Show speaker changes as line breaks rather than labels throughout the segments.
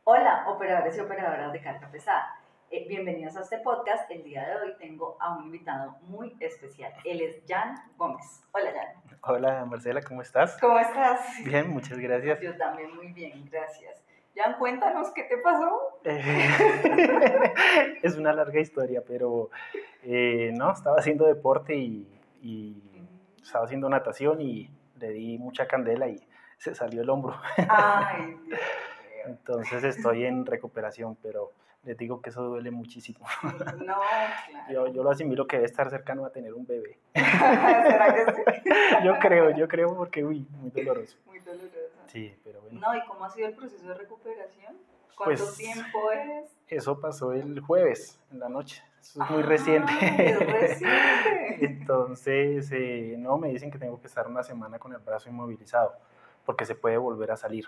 Hola, operadores y operadoras de carga pesada. Bienvenidos a este podcast. El día de hoy tengo a un invitado muy especial. Él es Jan Gómez. Hola, Jan.
Hola, Marcela, ¿cómo estás?
¿Cómo estás?
Bien, muchas gracias.
Yo también muy bien, gracias. Jan, cuéntanos qué te pasó.
Es una larga historia, pero no, estaba haciendo deporte y estaba haciendo natación y le di mucha candela y se salió el hombro.
Ay, Dios mío.
Entonces estoy en recuperación, pero les digo que eso duele muchísimo.
Sí, no, claro.
Yo lo asimilo que debe estar cercano a tener un bebé.
¿Será que sí?
Yo creo porque, muy doloroso.
Muy doloroso.
Sí, pero bueno.
No, ¿y cómo ha sido el proceso de recuperación? ¿Cuánto
Pues,
tiempo es?
Eso pasó el jueves en la noche. Eso es muy reciente.
Es reciente.
Entonces, no, me dicen que tengo que estar una semana con el brazo inmovilizado, porque se puede volver a salir,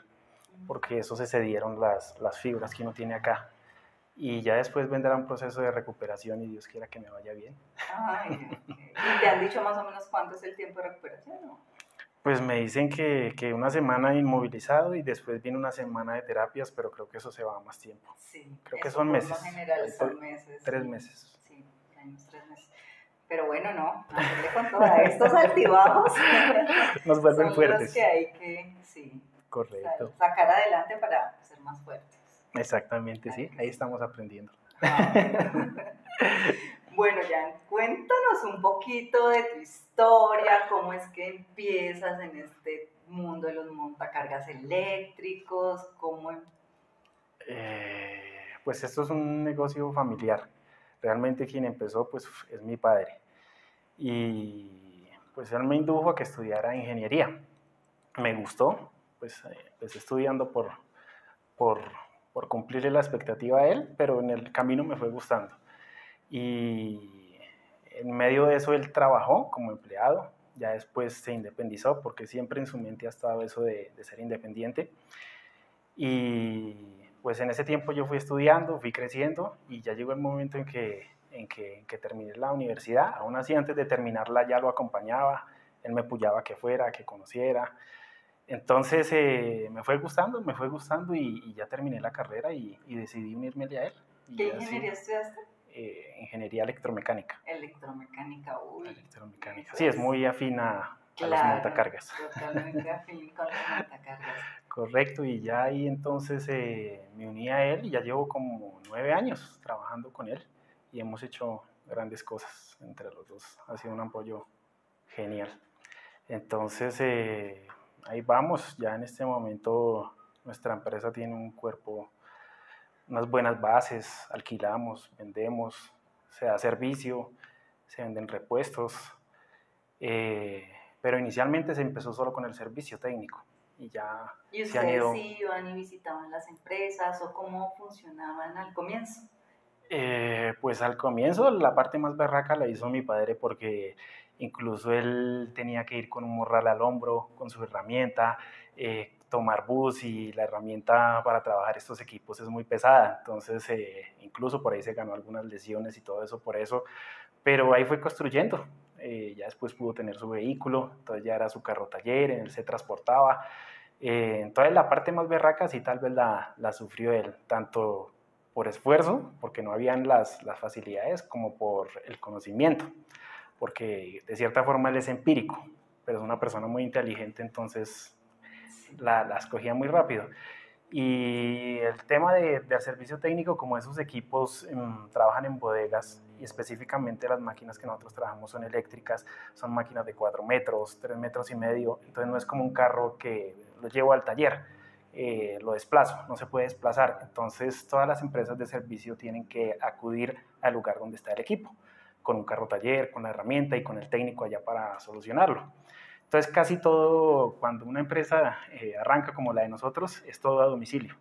porque eso se cedieron las fibras que uno tiene acá. Y ya después vendrá un proceso de recuperación y Dios quiera que me vaya bien.
Ay, okay. ¿Y te han dicho más o menos cuánto es el tiempo de recuperación? ¿No?
Pues me dicen que una semana inmovilizado y después viene una semana de terapias, pero creo que eso se va a más tiempo.
Sí,
Creo que
eso
son
por
meses.
lo general son meses.
3 meses.
Sí, años, 3 meses. Pero bueno, no, hacerle con todo. Estos altibajos
nos vuelven
son
fuertes.
Los que hay que, sí,
correcto,
sacar adelante para ser más fuertes.
Exactamente, sí, ahí estamos aprendiendo.
Bueno, Jan, cuéntanos un poquito de tu historia, cómo es que empiezas en este mundo de los montacargas eléctricos, cómo...
Pues esto es un negocio familiar. Realmente quien empezó pues es mi padre. Y pues él me indujo a que estudiara ingeniería. Me gustó, pues empecé estudiando por cumplirle la expectativa a él, pero en el camino me fue gustando. Y en medio de eso él trabajó como empleado, ya después se independizó porque siempre en su mente ha estado eso de ser independiente. Y pues en ese tiempo yo fui estudiando, fui creciendo y ya llegó el momento en que terminé la universidad. Aún así, antes de terminarla ya lo acompañaba, él me apoyaba que fuera, que conociera. Entonces me fue gustando y ya terminé la carrera y decidí unirme a él.
¿Qué ingeniería estudiaste?
Ingeniería electromecánica.
Electromecánica, uy.
Electromecánica. Sí, es muy afín a los montacargas.
Totalmente afín con los montacargas.
Correcto, y ya ahí entonces me uní a él y ya llevo como 9 años trabajando con él y hemos hecho grandes cosas entre los dos. Ha sido un apoyo genial. Entonces ahí vamos, ya en este momento nuestra empresa tiene un cuerpo, unas buenas bases, alquilamos, vendemos, se da servicio, se venden repuestos, pero inicialmente se empezó solo con el servicio técnico y ya
¿Y
se han ido...
sí iban y visitaban las empresas o cómo funcionaban al comienzo?
Pues al comienzo la parte más berraca la hizo mi padre porque incluso él tenía que ir con un morral al hombro, con su herramienta, tomar bus y la herramienta para trabajar estos equipos es muy pesada, entonces incluso por ahí se ganó algunas lesiones y todo eso por eso, pero ahí fue construyendo, ya después pudo tener su vehículo, entonces ya era su carro taller, en él se transportaba, entonces la parte más berraca sí tal vez la sufrió él, tanto por esfuerzo, porque no habían las facilidades, como por el conocimiento, porque de cierta forma él es empírico, pero es una persona muy inteligente, entonces la escogía muy rápido. Y el tema del servicio técnico, como esos equipos trabajan en bodegas y específicamente las máquinas que nosotros trabajamos son eléctricas, son máquinas de 4 metros, 3 metros y medio, entonces no es como un carro que lo llevo al taller, lo desplazo, no se puede desplazar, entonces todas las empresas de servicio tienen que acudir al lugar donde está el equipo, con un carro taller, con la herramienta y con el técnico allá para solucionarlo. Entonces casi todo, cuando una empresa arranca como la de nosotros, es todo a domicilio.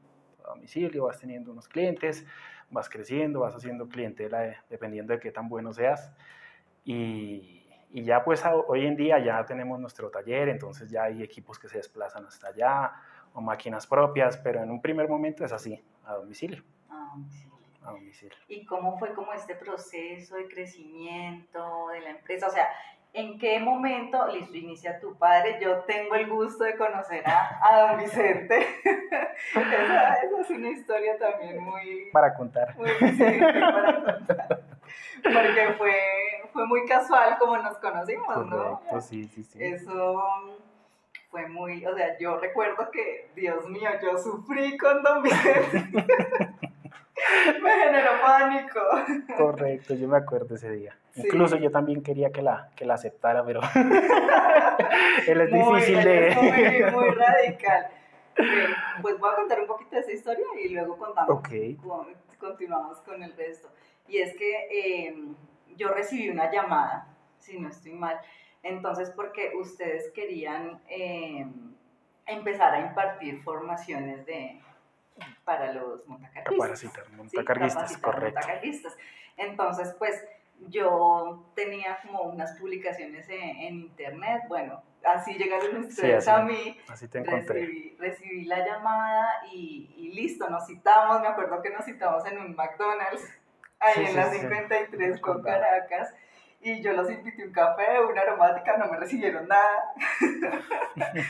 A domicilio vas teniendo unos clientes, vas creciendo, vas haciendo clientela dependiendo de qué tan bueno seas. Y ya pues hoy en día ya tenemos nuestro taller, entonces ya hay equipos que se desplazan hasta allá o máquinas propias, pero en un primer momento es así, a domicilio.
A domicilio. ¿Y cómo fue como este proceso de crecimiento de la empresa? O sea, ¿en qué momento, listo, inicia tu padre? Yo tengo el gusto de conocer a don Vicente. Esa es una historia también muy...
Para contar.
Muy, sí, para contar. Porque fue muy casual como nos conocimos, ¿no?
Correcto, sí.
Eso fue muy... O sea, yo recuerdo que, Dios mío, yo sufrí con Don Vicente. Me generó pánico.
Correcto, yo me acuerdo ese día.
Sí.
Incluso yo también quería que la aceptara, pero él es difícil
Él es
de...
muy radical. Pues voy a contar un poquito de esa historia y luego continuamos con el resto. Y es que yo recibí una llamada, si no estoy mal, entonces porque ustedes querían empezar a impartir formaciones para los
montacarguistas, correcto.
Montacarguistas. Entonces, pues yo tenía como unas publicaciones en internet, bueno, así llegaron ustedes a mí,
así te encontré.
Recibí la llamada y listo, nos citamos, me acuerdo que nos citamos en un McDonald's, ahí en la 53 con Caracas, y yo los invité a un café, una aromática, no me recibieron nada.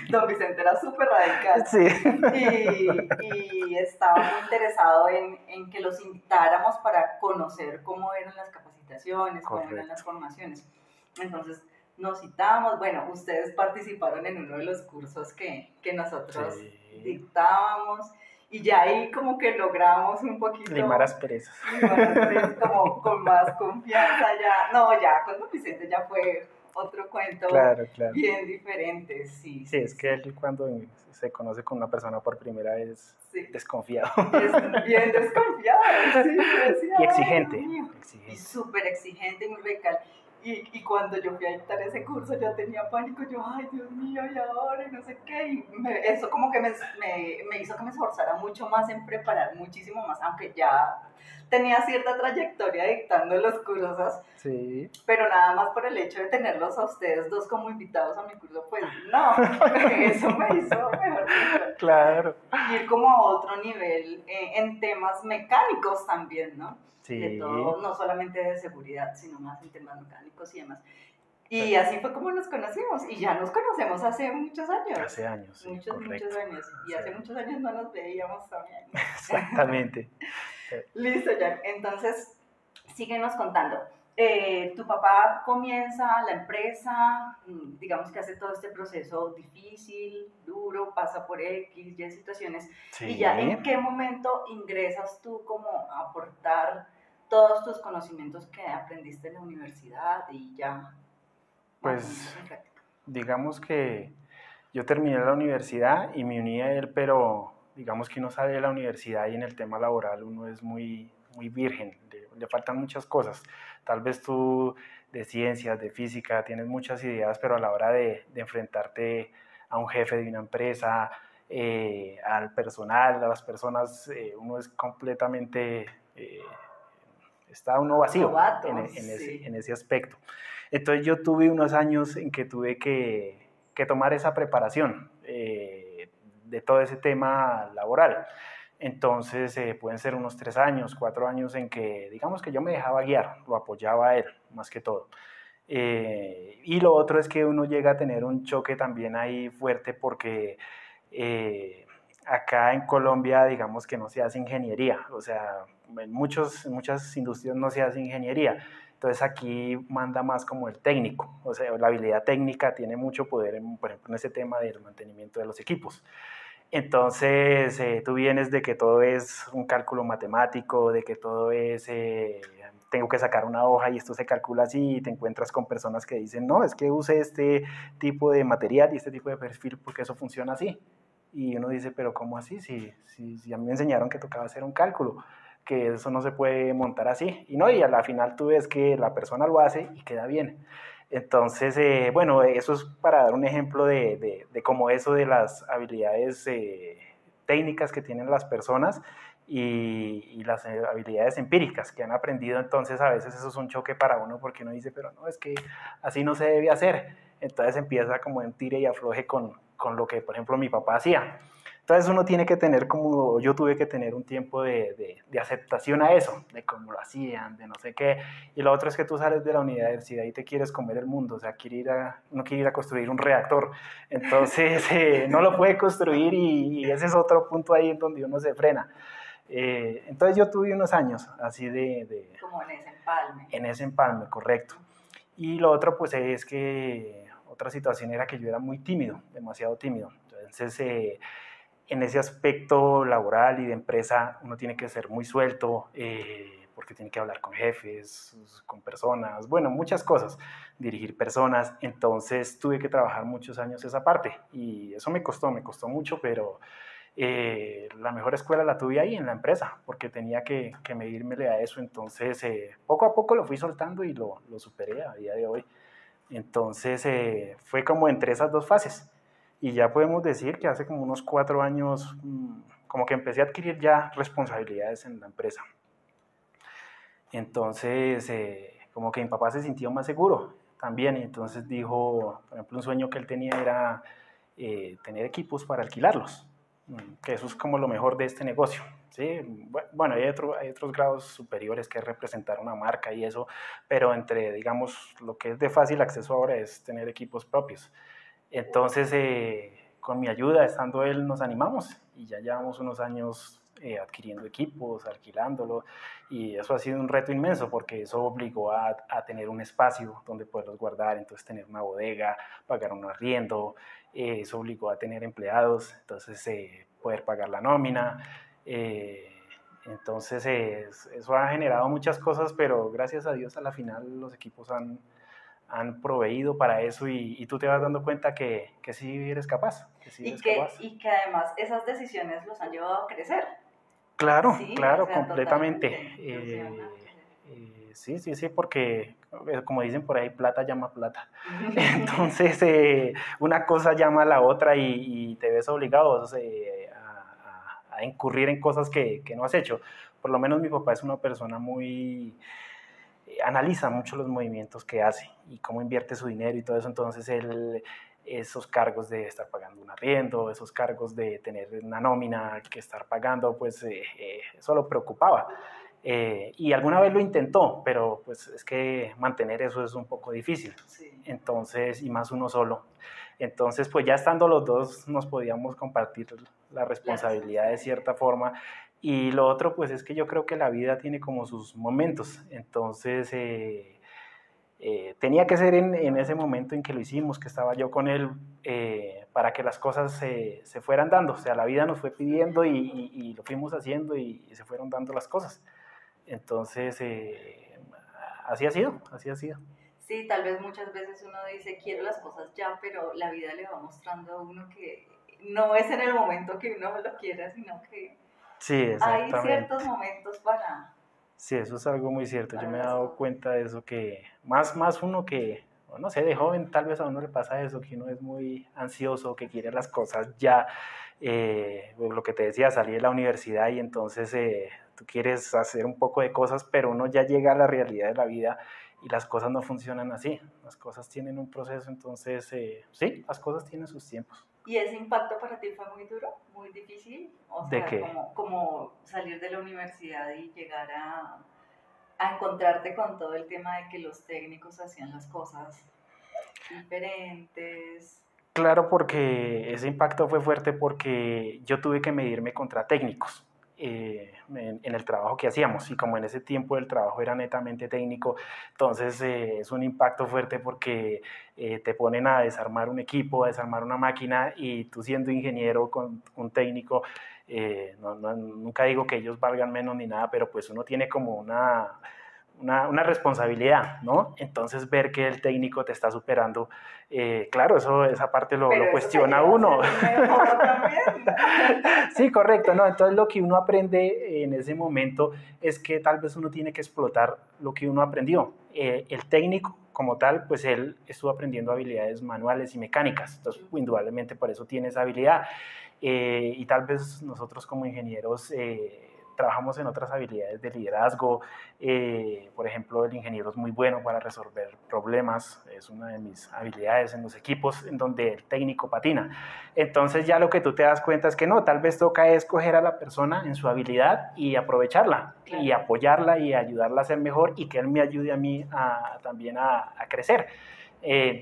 Don Vicente era súper radical.
Sí.
Y estaba muy interesado en que los invitáramos para conocer cómo eran las capacitaciones, cómo eran las formaciones. Entonces nos citamos, bueno, ustedes participaron en uno de los cursos que nosotros dictábamos. Y ya ahí como que logramos un poquito...
Limar asperezas.
Como con más confianza ya. No, ya con Don Vicente ya fue otro cuento bien diferente. Sí,
es que él cuando se conoce con una persona por primera vez desconfiado.
Es bien desconfiado, sí. Decía,
y exigente.
Y súper exigente y muy radical. Y cuando yo fui a dictar ese curso yo tenía pánico, yo, ay Dios mío, y ahora, y no sé qué, y eso como que me hizo que me esforzara mucho más en preparar muchísimo más, aunque ya tenía cierta trayectoria dictando los cursos,
sí.
Pero nada más por el hecho de tenerlos a ustedes dos como invitados a mi curso, pues no, eso me hizo mejor dicho,
claro.
Ir como a otro nivel en temas mecánicos también, ¿no?
Sí.
De todo, no solamente de seguridad, sino más en temas mecánicos y demás. Y así fue como nos conocimos, y ya nos conocemos hace muchos años.
Hace años, sí,
muchos años. Y hace muchos años no nos veíamos también.
Exactamente.
Listo, Jack. Entonces, síguenos contando. Tu papá comienza la empresa, digamos que hace todo este proceso difícil, duro, pasa por X, Y situaciones.
Sí.
Y ya, ¿en qué momento ingresas tú como a aportar todos tus conocimientos que aprendiste en la universidad y ya?
Pues, digamos que yo terminé la universidad y me uní a él, pero digamos que uno sale de la universidad y en el tema laboral uno es muy virgen, le faltan muchas cosas. Tal vez tú de ciencias, de física, tienes muchas ideas, pero a la hora de enfrentarte a un jefe de una empresa, al personal, a las personas, uno es completamente, está uno vacío en ese aspecto. Entonces yo tuve unos años en que tuve que tomar esa preparación de todo ese tema laboral. Entonces pueden ser unos 3 años, 4 años en que digamos que yo me dejaba guiar, lo apoyaba a él más que todo. Y lo otro es que uno llega a tener un choque también ahí fuerte porque acá en Colombia digamos que no se hace ingeniería, o sea, en muchas industrias no se hace ingeniería. Entonces aquí manda más como el técnico, o sea, la habilidad técnica tiene mucho poder, por ejemplo, en ese tema del mantenimiento de los equipos. Entonces tú vienes de que todo es un cálculo matemático, de que todo es, tengo que sacar una hoja y esto se calcula así, y te encuentras con personas que dicen, no, es que use este tipo de material y este tipo de perfil porque eso funciona así. Y uno dice, pero ¿cómo así? Si a mí me enseñaron que tocaba hacer un cálculo, que eso no se puede montar así. Y no, y a la final tú ves que la persona lo hace y queda bien. Entonces, bueno, eso es para dar un ejemplo de cómo eso de las habilidades técnicas que tienen las personas y las habilidades empíricas que han aprendido. Entonces, a veces eso es un choque para uno porque uno dice, pero no, es que así no se debe hacer. Entonces empieza como en tire y afloje con lo que, por ejemplo, mi papá hacía. Entonces uno tiene que tener como, yo tuve que tener un tiempo de aceptación a eso, de cómo lo hacían, de no sé qué. Y lo otro es que tú sales de la universidad y te quieres comer el mundo, o sea, uno quiere ir a construir un reactor. Entonces no lo puede construir y ese es otro punto ahí en donde uno se frena. Entonces yo tuve unos años así
como en ese empalme.
En ese empalme, correcto. Y lo otro pues es que otra situación era que yo era muy tímido, demasiado tímido. Entonces en ese aspecto laboral y de empresa uno tiene que ser muy suelto, porque tiene que hablar con jefes, con personas, bueno, muchas cosas, dirigir personas. Entonces tuve que trabajar muchos años esa parte y eso me costó mucho, pero la mejor escuela la tuve ahí en la empresa, porque tenía que medírmele a eso. Entonces poco a poco lo fui soltando y lo superé a día de hoy. Entonces fue como entre esas dos fases. Y ya podemos decir que hace como unos 4 años como que empecé a adquirir ya responsabilidades en la empresa. Entonces como que mi papá se sintió más seguro también, y entonces dijo, por ejemplo, un sueño que él tenía era tener equipos para alquilarlos, que eso es como lo mejor de este negocio. ¿Sí? Bueno, hay otros grados superiores que es representar una marca y eso, pero entre, digamos, lo que es de fácil acceso ahora es tener equipos propios. Entonces, con mi ayuda, estando él, nos animamos y ya llevamos unos años adquiriendo equipos, alquilándolo, y eso ha sido un reto inmenso porque eso obligó a tener un espacio donde poderlos guardar, entonces tener una bodega, pagar un arriendo, eso obligó a tener empleados, entonces poder pagar la nómina. Entonces eso ha generado muchas cosas, pero gracias a Dios a la final los equipos han proveído para eso, y tú te vas dando cuenta que sí eres capaz. Que sí eres capaz.
Y que además esas decisiones los han llevado a crecer.
Claro,
sí,
claro,
o sea,
completamente.
Sí,
Sí, porque como dicen por ahí, plata llama plata. Entonces, una cosa llama a la otra y te ves obligado a incurrir en cosas que no has hecho. Por lo menos mi papá es una persona muy analiza mucho los movimientos que hace y cómo invierte su dinero y todo eso. Entonces esos cargos de estar pagando un arriendo, esos cargos de tener una nómina que estar pagando, pues eso lo preocupaba. Y alguna vez lo intentó, pero pues es que mantener eso es un poco difícil.
Sí.
Entonces, y más uno solo. Entonces, pues ya estando los dos nos podíamos compartir la responsabilidad de cierta forma. Y lo otro, pues es que yo creo que la vida tiene como sus momentos. Entonces, tenía que ser en ese momento en que lo hicimos, que estaba yo con él, para que las cosas se fueran dando. O sea, la vida nos fue pidiendo y lo fuimos haciendo y se fueron dando las cosas. Entonces, así ha sido, así ha sido.
Sí, tal vez muchas veces uno dice, quiero las cosas ya, pero la vida le va mostrando a uno que no es en el momento que uno lo quiera, sino que
sí,
hay ciertos momentos para...
Sí, eso es algo muy cierto. Yo me he dado cuenta de eso, que más uno que, no sé, de joven tal vez a uno le pasa eso, que uno es muy ansioso, que quiere las cosas ya. Lo que te decía, salí de la universidad y entonces tú quieres hacer un poco de cosas, pero uno ya llega a la realidad de la vida y las cosas no funcionan así. Las cosas tienen un proceso, entonces sí, las cosas tienen sus tiempos.
¿Y ese impacto para ti fue muy duro, muy difícil? O sea,
¿de qué?
como salir de la universidad y llegar a encontrarte con todo el tema de que los técnicos hacían las cosas diferentes.
Claro, porque ese impacto fue fuerte porque yo tuve que medirme contra técnicos en el trabajo que hacíamos, y como en ese tiempo el trabajo era netamente técnico, entonces es un impacto fuerte porque te ponen a desarmar un equipo, a desarmar una máquina, y tú siendo ingeniero con un técnico, nunca digo que ellos valgan menos ni nada, pero pues uno tiene como una responsabilidad, ¿no? Entonces ver que el técnico te está superando, claro, esa parte lo cuestiona uno. Sí, correcto, ¿no? Entonces lo que uno aprende en ese momento es que tal vez uno tiene que explotar lo que uno aprendió. El técnico como tal, pues él estuvo aprendiendo habilidades manuales y mecánicas, entonces indudablemente por eso tiene esa habilidad. Y tal vez nosotros como ingenieros trabajamos en otras habilidades de liderazgo. Por ejemplo, el ingeniero es muy bueno para resolver problemas, es una de mis habilidades en los equipos en donde el técnico patina. Entonces ya lo que tú te das cuenta es que no, tal vez toca escoger a la persona en su habilidad y aprovecharla, claro, y apoyarla y ayudarla a ser mejor, y que él me ayude a mí también a crecer.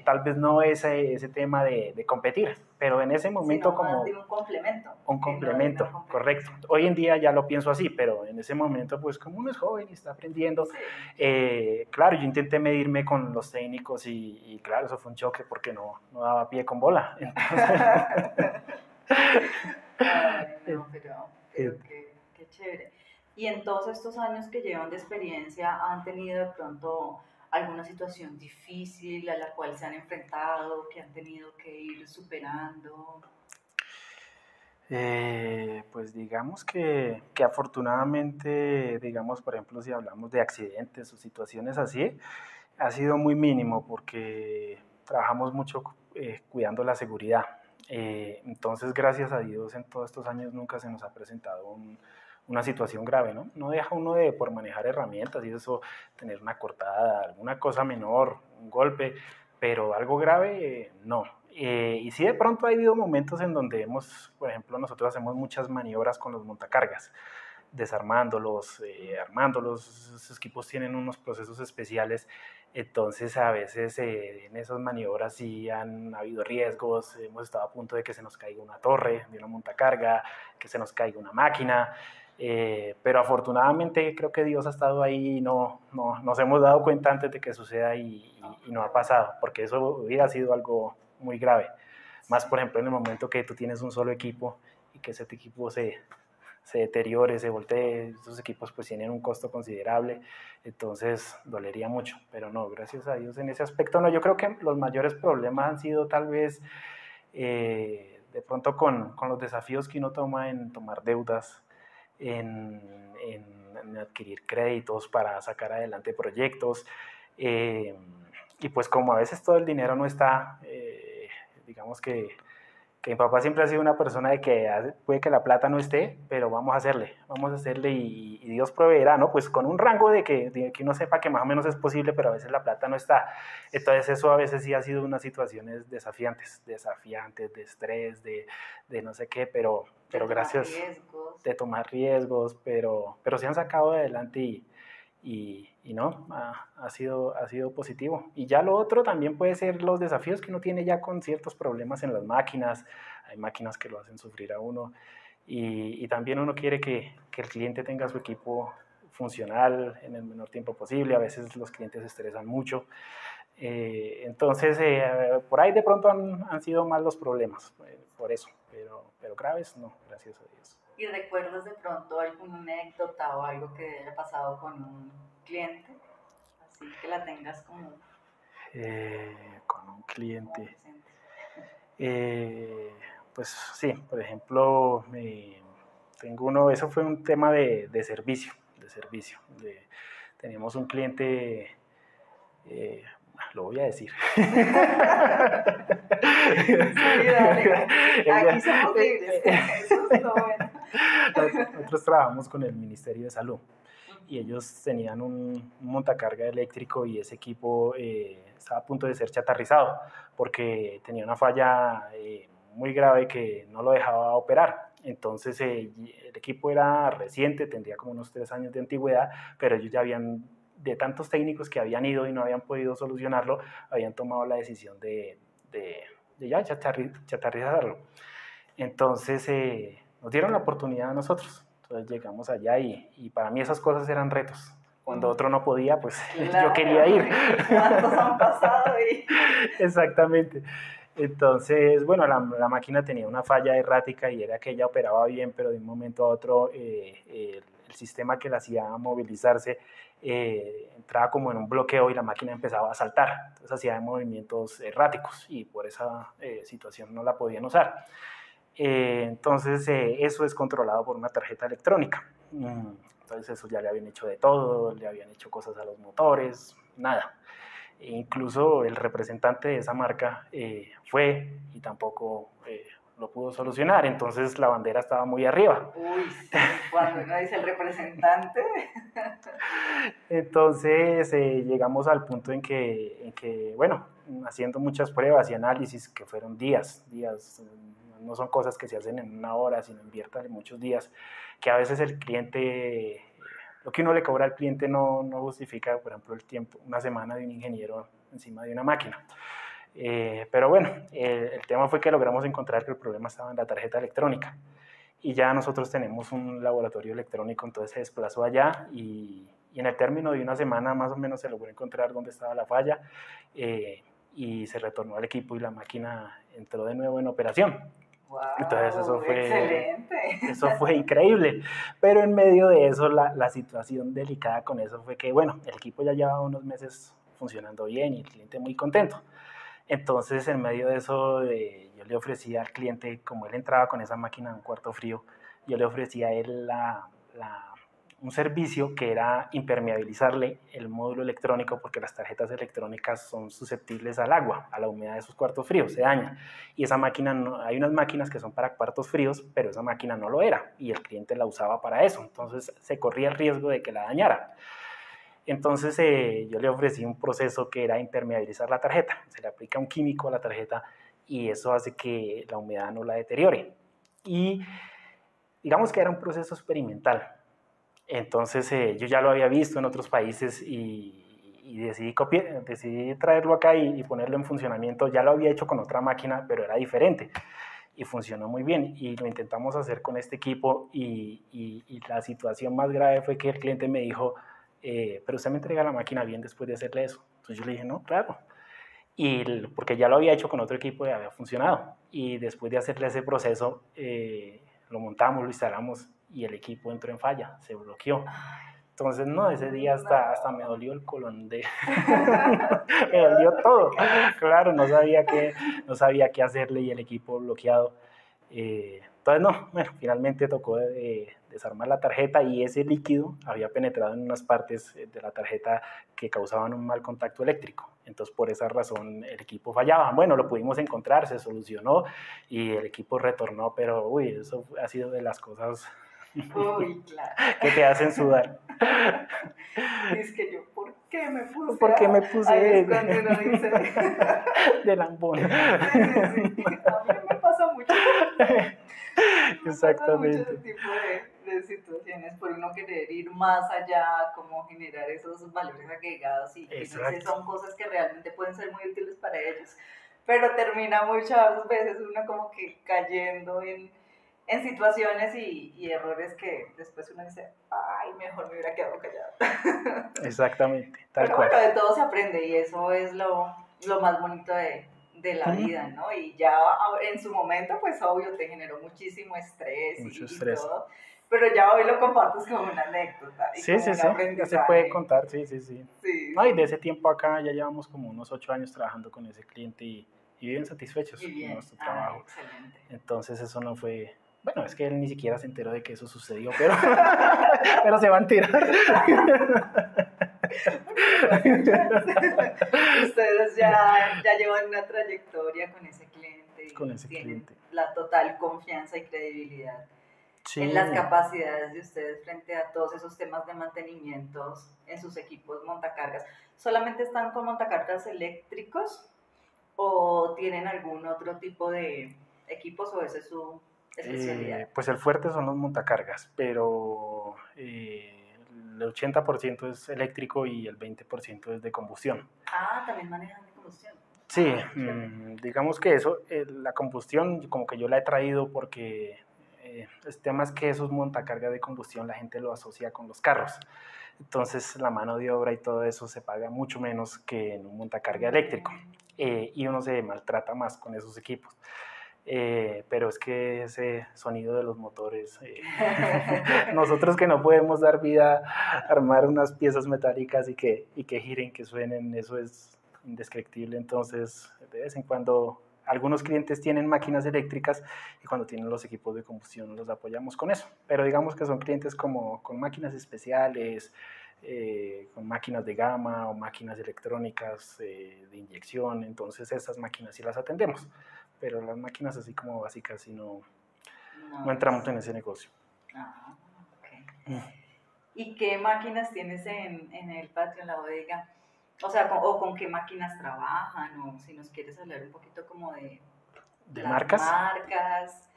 Tal vez no ese tema de competir, pero en ese momento como
un complemento.
Un complemento, correcto. Hoy en día ya lo pienso así, pero en ese momento, pues como uno es joven y está aprendiendo, sí. Claro, yo intenté medirme con los técnicos y claro, eso fue un choque porque no daba pie con bola. Entonces...
Ay, no, pero qué chévere. Y en todos estos años que llevan de experiencia, ¿han tenido de pronto alguna situación difícil a la cual se han enfrentado, que han tenido que ir superando?
Pues digamos que afortunadamente, digamos, por ejemplo, si hablamos de accidentes o situaciones así, ha sido muy mínimo porque trabajamos mucho cuidando la seguridad. Entonces, gracias a Dios, en todos estos años nunca se nos ha presentado una situación grave, ¿no? No deja uno por manejar herramientas y eso, tener una cortada, alguna cosa menor, un golpe, pero algo grave, no. Y sí, de pronto ha habido momentos en donde por ejemplo, nosotros hacemos muchas maniobras con los montacargas, desarmándolos, armándolos. Esos equipos tienen unos procesos especiales, entonces a veces en esas maniobras sí han habido riesgos. Hemos estado a punto de que se nos caiga una torre de una montacarga, que se nos caiga una máquina, pero afortunadamente creo que Dios ha estado ahí y nos hemos dado cuenta antes de que suceda y no ha pasado, porque eso hubiera sido algo muy grave. Más, por ejemplo, en el momento que tú tienes un solo equipo y que ese equipo se deteriore, se voltee, esos equipos pues tienen un costo considerable, entonces dolería mucho, pero no, gracias a Dios en ese aspecto no. Yo creo que los mayores problemas han sido tal vez de pronto con los desafíos que uno toma en tomar deudas, en adquirir créditos para sacar adelante proyectos, y pues como a veces todo el dinero no está, digamos que mi papá siempre ha sido una persona de que puede que la plata no esté, pero vamos a hacerle y Dios proveerá, ¿no? Pues con un rango de que uno sepa que más o menos es posible, pero a veces la plata no está. Entonces eso a veces sí ha sido unas situaciones desafiantes, de estrés, de no sé qué, pero gracias, de tomar riesgos, pero se han sacado adelante y no, ha sido positivo. Y ya lo otro también puede ser los desafíos que uno tiene ya con ciertos problemas en las máquinas. Hay máquinas que lo hacen sufrir a uno y también uno quiere que el cliente tenga su equipo funcional en el menor tiempo posible. A veces los clientes se estresan mucho. Entonces, por ahí de pronto han sido más los problemas, por eso, pero graves no, gracias a Dios.
¿Y recuerdas de pronto alguna anécdota o algo que haya pasado con un cliente? Así que la tengas como...
con un cliente. Pues sí, por ejemplo, tengo uno, eso fue un tema de servicio. Teníamos un cliente, lo voy a decir. Sí,
dale. Aquí somos libres. Eso es lo bueno.
Nosotros trabajamos con el Ministerio de Salud y ellos tenían un montacarga eléctrico y ese equipo estaba a punto de ser chatarrizado porque tenía una falla muy grave que no lo dejaba operar. Entonces el equipo era reciente, tendría como unos 3 años de antigüedad, pero ellos ya de tantos técnicos que habían ido y no habían podido solucionarlo, habían tomado la decisión de ya chatarrizarlo. Entonces nos dieron la oportunidad a nosotros. Entonces llegamos allá y para mí esas cosas eran retos. Cuando otro no podía, pues claro, yo quería ir.
¿Cuántos han pasado?
Exactamente. Entonces, bueno, la máquina tenía una falla errática y era que ella operaba bien, pero de un momento a otro el sistema que la hacía movilizarse entraba como en un bloqueo y la máquina empezaba a saltar. Entonces hacía movimientos erráticos y por esa situación no la podían usar. Entonces eso es controlado por una tarjeta electrónica. Entonces eso ya le habían hecho de todo, le habían hecho cosas a los motores, nada. E incluso el representante de esa marca fue y tampoco lo pudo solucionar, entonces la bandera estaba muy arriba.
Uy, sí, cuando uno dice el representante.
Entonces llegamos al punto en que, bueno, haciendo muchas pruebas y análisis que fueron días, no son cosas que se hacen en una hora, sino inviértale muchos días, que a veces el cliente, lo que uno le cobra al cliente no justifica, por ejemplo, el tiempo, una semana de un ingeniero encima de una máquina. Pero bueno, el tema fue que logramos encontrar que el problema estaba en la tarjeta electrónica y ya nosotros tenemos un laboratorio electrónico, entonces se desplazó allá y en el término de una semana más o menos se logró encontrar dónde estaba la falla y se retornó al equipo y la máquina entró de nuevo en operación.
Wow,
entonces
excelente.
Eso fue increíble, pero en medio de eso la situación delicada con eso fue que, bueno, el equipo ya llevaba unos meses funcionando bien y el cliente muy contento. Entonces, en medio de eso, yo le ofrecía al cliente, como él entraba con esa máquina en un cuarto frío, yo le ofrecía a él un servicio que era impermeabilizarle el módulo electrónico, porque las tarjetas electrónicas son susceptibles al agua, a la humedad de esos cuartos fríos, se dañan. Y esa máquina, hay unas máquinas que son para cuartos fríos, pero esa máquina no lo era, y el cliente la usaba para eso. Entonces, se corría el riesgo de que la dañara. Entonces yo le ofrecí un proceso que era impermeabilizar la tarjeta. Se le aplica un químico a la tarjeta y eso hace que la humedad no la deteriore. Y digamos que era un proceso experimental. Entonces yo ya lo había visto en otros países y decidí traerlo acá y ponerlo en funcionamiento. Ya lo había hecho con otra máquina, pero era diferente y funcionó muy bien y lo intentamos hacer con este equipo y la situación más grave fue que el cliente me dijo, pero usted me entrega la máquina bien después de hacerle eso. Entonces yo le dije, no, claro. Porque ya lo había hecho con otro equipo y había funcionado. Y después de hacerle ese proceso, lo montamos, lo instalamos y el equipo entró en falla, se bloqueó. Entonces, no, ese día hasta me dolió el colon me dolió todo. Claro, no sabía qué hacerle y el equipo bloqueado. Entonces, no, bueno, finalmente tocó desarmar la tarjeta y ese líquido había penetrado en unas partes de la tarjeta que causaban un mal contacto eléctrico. Entonces, por esa razón, el equipo fallaba. Bueno, lo pudimos encontrar, se solucionó y el equipo retornó, pero, uy, eso ha sido de las cosas
Uy, claro.
que te hacen sudar.
Es que yo, ¿por qué me puse?
¿Por qué me puse?
Ahí es cuando uno dice.
De lambón.
Sí. A mí me pasa mucho.
Exactamente.
Me pasa mucho ese tipo de situaciones por uno querer ir más allá, como generar esos valores agregados y que son cosas que realmente pueden ser muy útiles para ellos. Pero termina muchas veces uno como que cayendo en situaciones y errores que después uno dice, ay, mejor me hubiera quedado callado.
Exactamente,
tal cual. Bueno, de todo se aprende y eso es lo más bonito de la vida, ¿no? Y ya en su momento, pues obvio, te generó muchísimo estrés y todo, pero ya hoy lo compartes como una anécdota. Y
sí, ya se puede contar, sí. No, y de ese tiempo acá ya llevamos como unos 8 años trabajando con ese cliente y bien satisfechos con nuestro trabajo.
Excelente.
Entonces eso no fue... Bueno, es que él ni siquiera se enteró de que eso sucedió, pero, pero se va a enterar.
Ustedes ya llevan una trayectoria con ese cliente y tienen la total confianza y credibilidad en las capacidades de ustedes frente a todos esos temas de mantenimientos en sus equipos montacargas. ¿Solamente están con montacargas eléctricos o tienen algún otro tipo de equipos o ese es su especialidad?
Pues el fuerte son los montacargas, pero el 80% es eléctrico y el 20% es de combustión.
Ah, también manejan de combustión.
Sí, digamos que eso, la combustión como que yo la he traído porque el tema es que esos montacargas de combustión la gente lo asocia con los carros. Entonces la mano de obra y todo eso se paga mucho menos que en un montacarga eléctrico y uno se maltrata más con esos equipos. Pero es que ese sonido de los motores, nosotros que no podemos dar vida, armar unas piezas metálicas y que giren, que suenen, eso es indescriptible. Entonces, de vez en cuando, algunos clientes tienen máquinas eléctricas y cuando tienen los equipos de combustión los apoyamos con eso. Pero digamos que son clientes como con máquinas especiales, con máquinas de gama o máquinas electrónicas de inyección, entonces esas máquinas sí las atendemos. pero las máquinas así como básicas sí no
No,
entramos en ese negocio.
Ah, ok. ¿Y qué máquinas tienes en el patio, en la bodega? O sea, o con qué máquinas trabajan, o si nos quieres hablar un poquito como de las
marcas.
marcas,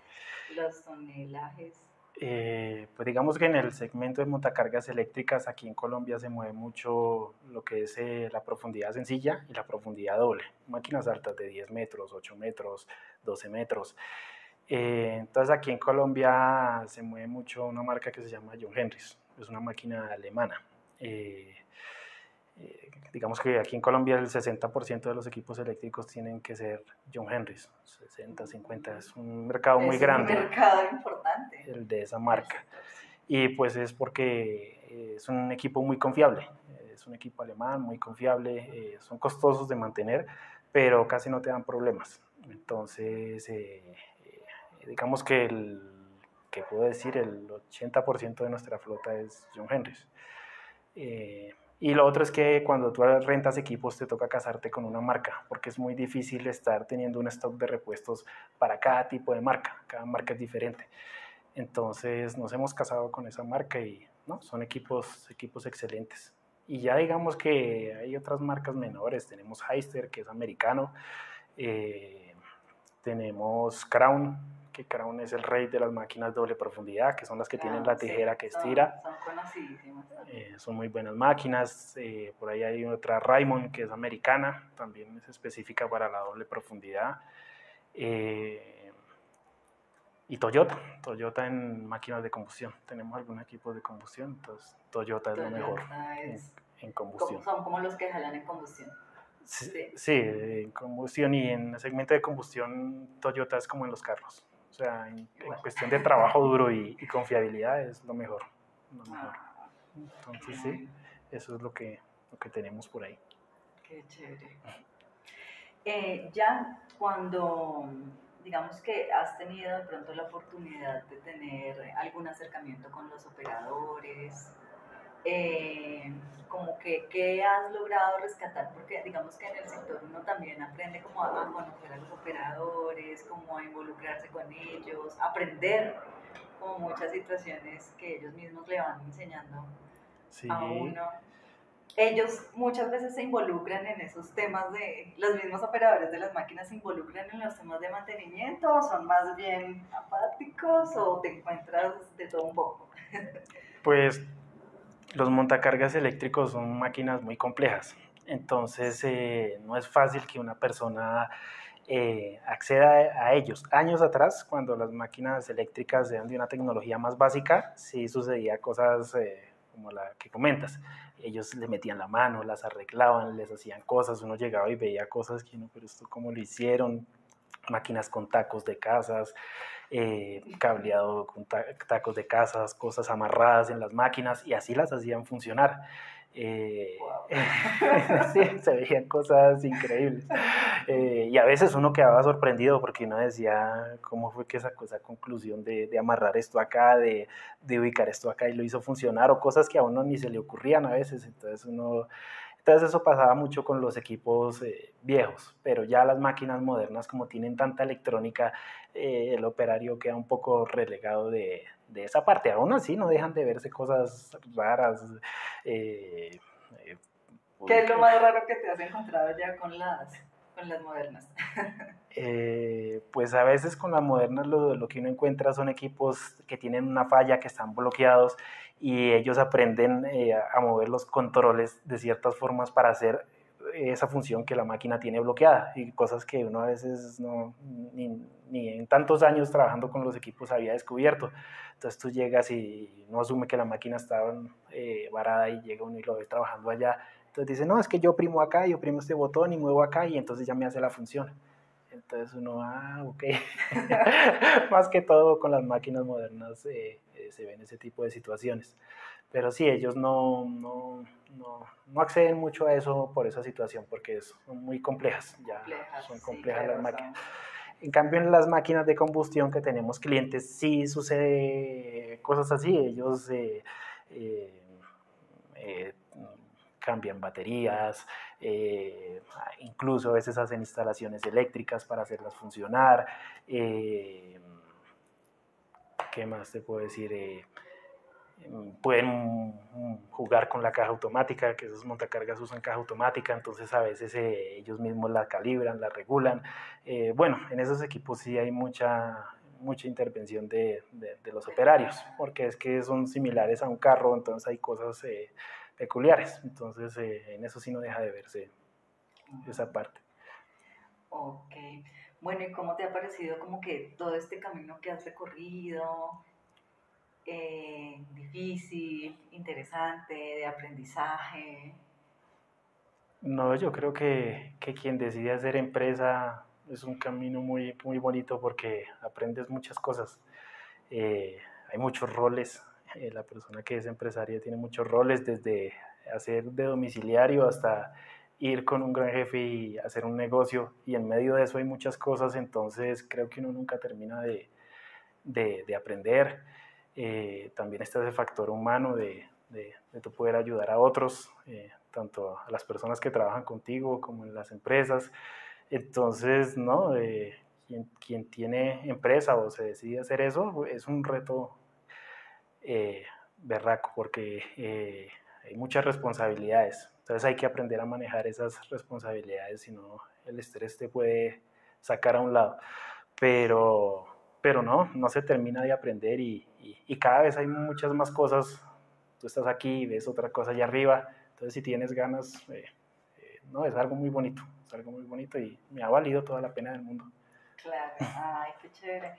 los tonelajes.
Pues digamos que en el segmento de montacargas eléctricas aquí en Colombia se mueve mucho lo que es la profundidad sencilla y la profundidad doble. Máquinas altas de 10 metros, 8 metros, 12 metros. Entonces aquí en Colombia se mueve mucho una marca que se llama John Henrys. Es una máquina alemana. Digamos que aquí en Colombia el 60% de los equipos eléctricos tienen que ser John Henrys, 60, 50, es un mercado muy grande.
Es un mercado importante.
El de esa marca. Y pues es porque es un equipo muy confiable, es un equipo alemán muy confiable, son costosos de mantener, pero casi no te dan problemas. Entonces, digamos que puedo decir, el 80% de nuestra flota es John Henrys. Y lo otro es que cuando tú rentas equipos te toca casarte con una marca, porque es muy difícil estar teniendo un stock de repuestos para cada tipo de marca, cada marca es diferente. Entonces nos hemos casado con esa marca y ¿no? Son equipos excelentes. Y ya digamos que hay otras marcas menores, tenemos Hyster, que es americano, tenemos Crown, que Crown es el rey de las máquinas doble profundidad, que son las que tienen la tijera que estira.
Son conocidísimas.
Son muy buenas máquinas. Por ahí hay otra Raymond, que es americana, también es específica para la doble profundidad. Y Toyota en máquinas de combustión. Tenemos algunos equipos de combustión, entonces Toyota es lo mejor en combustión.
Son como los que jalan en combustión.
Sí, en combustión y en el segmento de combustión Toyota es como en los carros. O sea, en cuestión de trabajo duro y confiabilidad es lo mejor. Entonces sí, eso es lo que tenemos por ahí.
Qué chévere. Ya cuando digamos que has tenido de pronto la oportunidad de tener algún acercamiento con los operadores, como que ¿qué has logrado rescatar? Porque digamos que en el sector uno también aprende como a conocer a los operadores, como a involucrarse con ellos, aprender como muchas situaciones que ellos mismos le van enseñando a uno. Ellos muchas veces se involucran en esos temas los mismos operadores de las máquinas se involucran en los temas de mantenimiento, o son más bien apáticos, o te encuentras de todo un poco.
Pues los montacargas eléctricos son máquinas muy complejas, entonces no es fácil que una persona acceda a ellos. Años atrás, cuando las máquinas eléctricas eran de una tecnología más básica, sí sucedía cosas como la que comentas. Ellos le metían la mano, las arreglaban, les hacían cosas, uno llegaba y veía cosas que no, pero esto cómo lo hicieron, máquinas con tacos de casas, cableado con tacos de casas, cosas amarradas en las máquinas y así las hacían funcionar. Sí, se veían cosas increíbles y a veces uno quedaba sorprendido porque uno decía cómo fue que sacó esa conclusión de amarrar esto acá, de ubicar esto acá y lo hizo funcionar, o cosas que a uno ni se le ocurrían a veces. Entonces eso pasaba mucho con los equipos viejos, pero ya las máquinas modernas, como tienen tanta electrónica, el operario queda un poco relegado de esa parte. Aún así no dejan de verse cosas raras.
¿Qué es lo más raro que te has encontrado ya con las modernas?
Pues a veces con las modernas lo que uno encuentra son equipos que tienen una falla, que están bloqueados y ellos aprenden a mover los controles de ciertas formas para hacer esa función que la máquina tiene bloqueada, y cosas que uno a veces ni en tantos años trabajando con los equipos había descubierto. Entonces tú llegas y no asume que la máquina está varada y llega uno y lo ve trabajando allá. Entonces dice, no, es que yo oprimo acá, yo oprimo este botón y muevo acá y entonces ya me hace la función. Entonces uno, ok. Más que todo con las máquinas modernas se ven ese tipo de situaciones. Pero sí, ellos no acceden mucho a eso por esa situación, porque son muy complejas, son complejas las máquinas. En cambio, en las máquinas de combustión que tenemos clientes, sí sucede cosas así. Ellos cambian baterías, incluso a veces hacen instalaciones eléctricas para hacerlas funcionar. ¿Qué más te puedo decir? Pueden jugar con la caja automática, que esos montacargas usan caja automática, entonces a veces ellos mismos la calibran, la regulan. Bueno, en esos equipos sí hay mucha intervención de los operarios, porque es que son similares a un carro, entonces hay cosas peculiares, entonces en eso sí no deja de verse esa parte.
Ok, bueno, ¿y cómo te ha parecido como que todo este camino que has recorrido? Difícil, interesante, de aprendizaje.
No, yo creo que quien decide hacer empresa es un camino muy, muy bonito porque aprendes muchas cosas. Hay muchos roles. La persona que es empresaria tiene muchos roles, desde hacer de domiciliario hasta ir con un gran jefe y hacer un negocio. Y en medio de eso hay muchas cosas, entonces creo que uno nunca termina de aprender. También está ese factor humano de tu poder ayudar a otros, tanto a las personas que trabajan contigo como en las empresas. Entonces, ¿no? Quien tiene empresa o se decide hacer eso es un reto berraco porque hay muchas responsabilidades. Entonces hay que aprender a manejar esas responsabilidades, si no el estrés te puede sacar a un lado. Pero no se termina de aprender y cada vez hay muchas más cosas. Tú estás aquí y ves otra cosa allá arriba, entonces si tienes ganas, no, es algo muy bonito, y me ha valido toda la pena del mundo.
Claro, ay, qué chévere.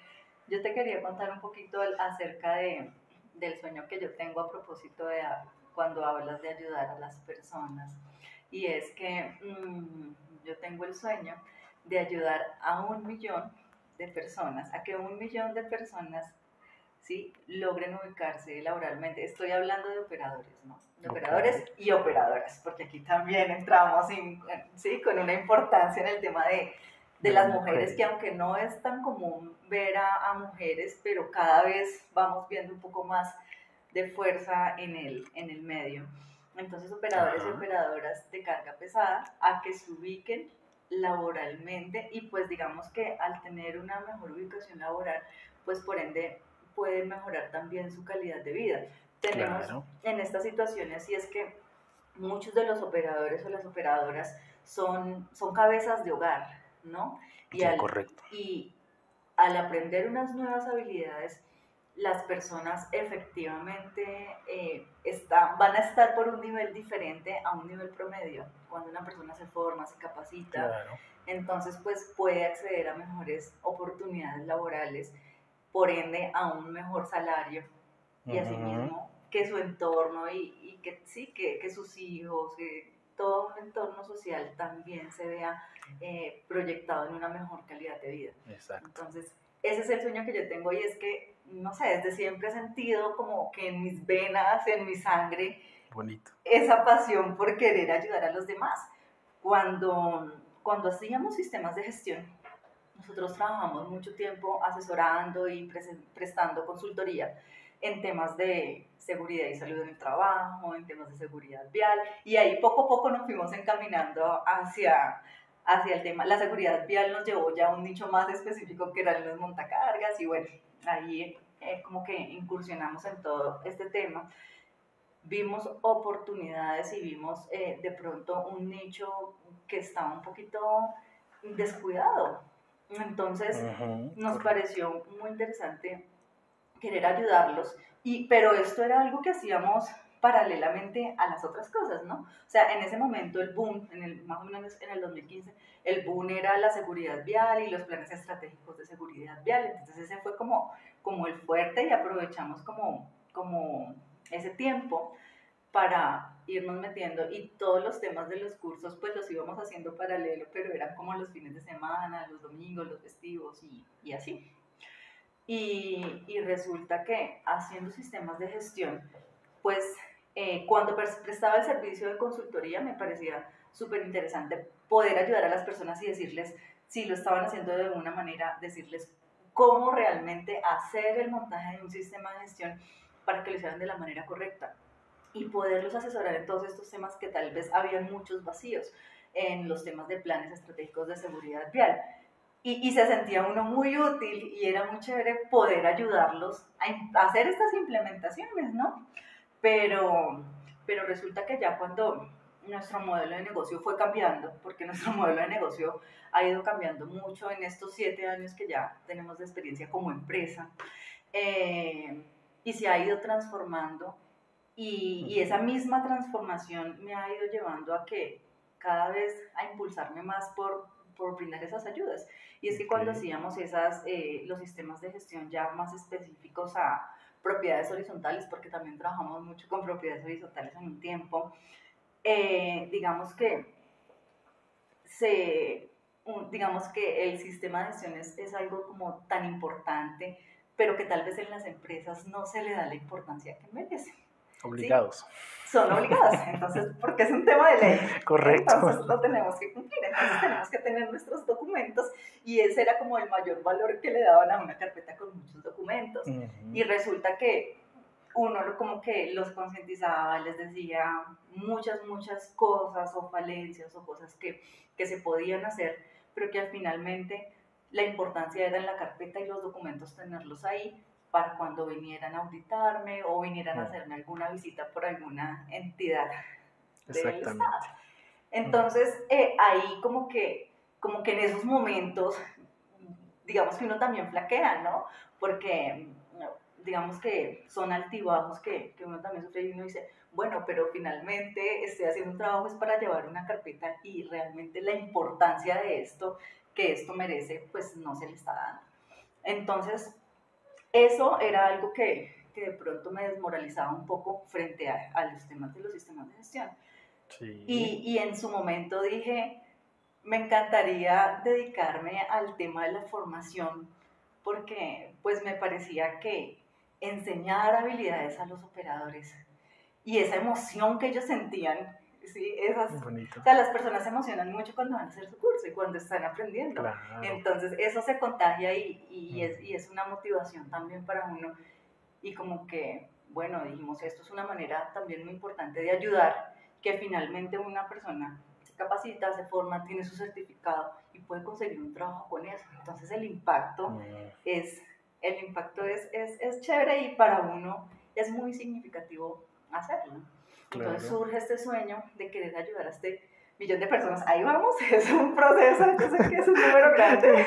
Yo te quería contar un poquito acerca del sueño que yo tengo a propósito de cuando hablas de ayudar a las personas. Y es que yo tengo el sueño de ayudar a 1 millón de personas, a que 1 millón de personas, ¿sí?, logren ubicarse laboralmente. Estoy hablando de operadores, ¿no? De operadores y operadoras, porque aquí también entramos ¿sí?, con una importancia en el tema de las mujeres, que aunque no es tan común ver a mujeres, pero cada vez vamos viendo un poco más de fuerza en el medio. Entonces, operadores y operadoras de carga pesada, a que se ubiquen laboralmente y pues digamos que al tener una mejor ubicación laboral, pues por ende pueden mejorar también su calidad de vida. Tenemos en estas situaciones, y es que muchos de los operadores o las operadoras son cabezas de hogar, ¿no?
Correcto.
Y al aprender unas nuevas habilidades, las personas efectivamente van a estar por un nivel diferente a un nivel promedio. Cuando una persona se forma, se capacita, entonces pues puede acceder a mejores oportunidades laborales, por ende a un mejor salario, y asimismo que su entorno y que sí, que sus hijos, todo un entorno social también se vea proyectado en una mejor calidad de vida.
Exacto.
Entonces, ese es el sueño que yo tengo, y es que, no sé, desde siempre he sentido como que en mis venas, en mi sangre,
bonito,
esa pasión por querer ayudar a los demás. Cuando hacíamos sistemas de gestión, nosotros trabajamos mucho tiempo asesorando y prestando consultoría en temas de seguridad y salud en el trabajo, en temas de seguridad vial, y ahí poco a poco nos fuimos encaminando hacia el tema. La seguridad vial nos llevó ya a un nicho más específico, que eran los montacargas, y bueno, ahí como que incursionamos en todo este tema. Vimos oportunidades y vimos de pronto un nicho que estaba un poquito descuidado. Entonces nos pareció muy interesante querer ayudarlos, pero esto era algo que hacíamos paralelamente a las otras cosas, ¿no? O sea, en ese momento el boom, más o menos en el 2015, el boom era la seguridad vial y los planes estratégicos de seguridad vial. Entonces ese fue como el fuerte, y aprovechamos como ese tiempo para irnos metiendo, y todos los temas de los cursos pues los íbamos haciendo paralelo, pero eran como los fines de semana, los domingos, los festivos y así. Y resulta que haciendo sistemas de gestión, pues cuando prestaba el servicio de consultoría me parecía súper interesante poder ayudar a las personas y decirles, si lo estaban haciendo de alguna manera, decirles cómo realmente hacer el montaje de un sistema de gestión para que lo hicieran de la manera correcta. y poderlos asesorar en todos estos temas que tal vez habían muchos vacíos en los temas de planes estratégicos de seguridad vial. Y se sentía uno muy útil y era muy chévere poder ayudarlos a hacer estas implementaciones, ¿no? Pero resulta que ya cuando nuestro modelo de negocio fue cambiando, porque nuestro modelo de negocio ha ido cambiando mucho en estos 7 años que ya tenemos de experiencia como empresa, y se ha ido transformando, y esa misma transformación me ha ido llevando a que cada vez a impulsarme más por brindar esas ayudas. Y es que cuando hacíamos los sistemas de gestión ya más específicos a propiedades horizontales, porque también trabajamos mucho con propiedades horizontales en un tiempo, digamos que digamos que el sistema de gestión es algo como tan importante, pero que tal vez en las empresas no se le da la importancia que merece.
Obligados.
¿Sí? Son obligados, entonces, porque es un tema de ley.
Correcto.
Entonces lo tenemos que cumplir, entonces tenemos que tener nuestros documentos, y ese era como el mayor valor que le daban a una carpeta con muchos documentos. Y resulta que uno como que los concientizaba, les decía muchas cosas o falencias o cosas que se podían hacer, pero que finalmente la importancia era en la carpeta y los documentos tenerlos ahí para cuando vinieran a auditarme o vinieran a hacerme alguna visita por alguna entidad del Estado. Entonces, ahí como que en esos momentos, digamos que uno también flaquea, ¿no? Porque digamos que son altibajos que uno también sufre, y uno dice, bueno, pero finalmente estoy haciendo un trabajo es para llevar una carpeta, y realmente la importancia de esto, que esto merece, pues no se le está dando. Entonces, eso era algo que de pronto me desmoralizaba un poco frente a los temas de los sistemas de gestión.
Sí.
Y en su momento dije, me encantaría dedicarme al tema de la formación, porque pues me parecía que enseñar habilidades a los operadores y esa emoción que ellos sentían, ¿sí? O sea, las personas se emocionan mucho cuando van a hacer su curso y cuando están aprendiendo. Claro. Entonces eso se contagia y es una motivación también para uno. Y como que, bueno, dijimos, esto es una manera también muy importante de ayudar, que finalmente una persona se capacita, se forma, tiene su certificado y puede conseguir un trabajo con eso. Entonces el impacto es chévere, y para uno es muy significativo hacerlo. Entonces surge este sueño de querer ayudar a este millón de personas. Ahí vamos, es un proceso, yo sé que es un número grande.